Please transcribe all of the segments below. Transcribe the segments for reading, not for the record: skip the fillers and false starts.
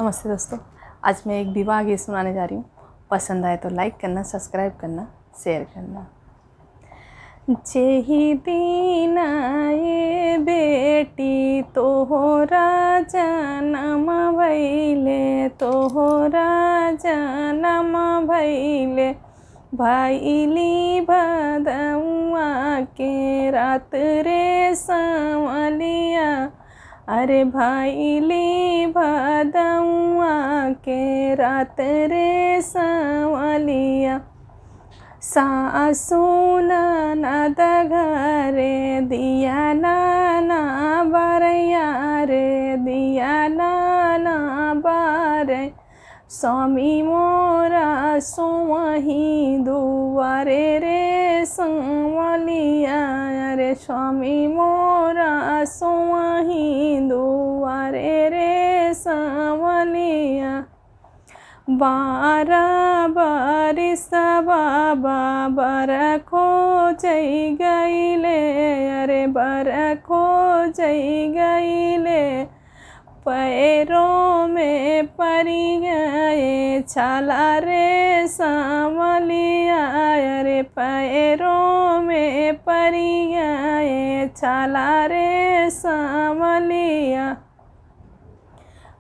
नमस्ते दोस्तों, आज मैं एक विवाह गीत सुनाने जा रही हूँ। पसंद आए तो लाइक करना, सब्सक्राइब करना, शेयर करना। जेहि दिन ये बेटी तोहरा जनम भइले, तोहरा जनम भइले, भइली भदौआ के रात रे संवलिया। अरे भइली भदौआ के रात रे संवलिया। सासु ननद घरे दिया नाना बरैया रे, दिया नाना बारे। स्वामी मोरा सोवही दुआरे रे संवलिया। रे स्वामी मोरा सोवही दुआरे रे संवलिया। 12 बरिस बाबा बर खोजै गइले, अरे बर खोजै गइले। पैरों में पड़ी गए छाला रे संवलिया। अरे पैरों में पड़ी गए छाला रे संवलिया।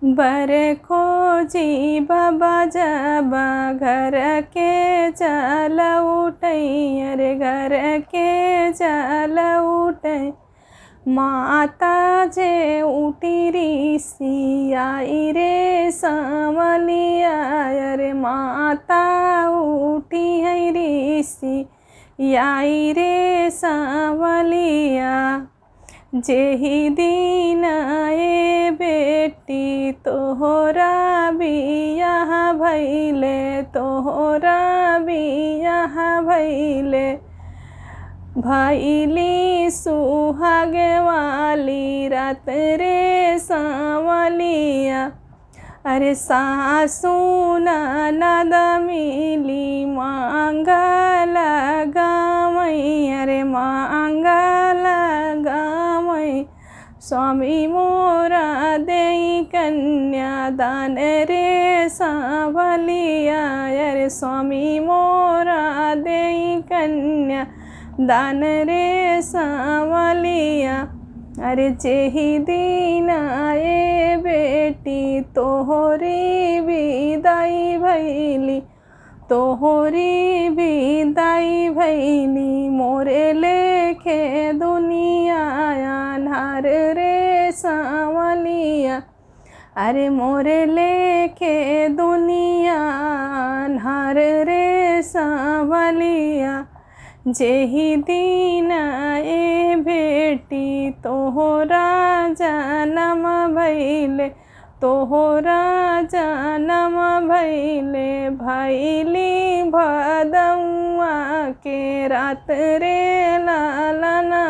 बर खोजी बाबा जब घर के चल उठई, अरे घर के चल उठई। माता जे उठी ऋषि आई रे संवलिया। अरे माता उठी है ऋषि आई रे संवलिया। जेहि दिन ए बेटी तोहरा बियाह भइले, तोहरा बियाह भइले। भइली सुहाग वाली रात रे संवलिया। अरे सासु ननद मिली मांगल गावई, अरे मांगल गावई। स्वामी मोरा देई कन्या दान रे संवलिया। अरे स्वामी मोरा देई कन्या दान रे संवलिया। अरे जेहि दिन ए बेटी तोहरी विदाई भइली, तोहरी विदाई भइली। मोरे लेखे दुनिया अन्हार रे संवलिया। अरे मोरे लेखे दुनिया अन्हार रे संवलिया। जेहि दिन ए बेटी तोहरा जनम भइले, तोहरा जनम भइले। भइली भदौआ के रात रे लालना।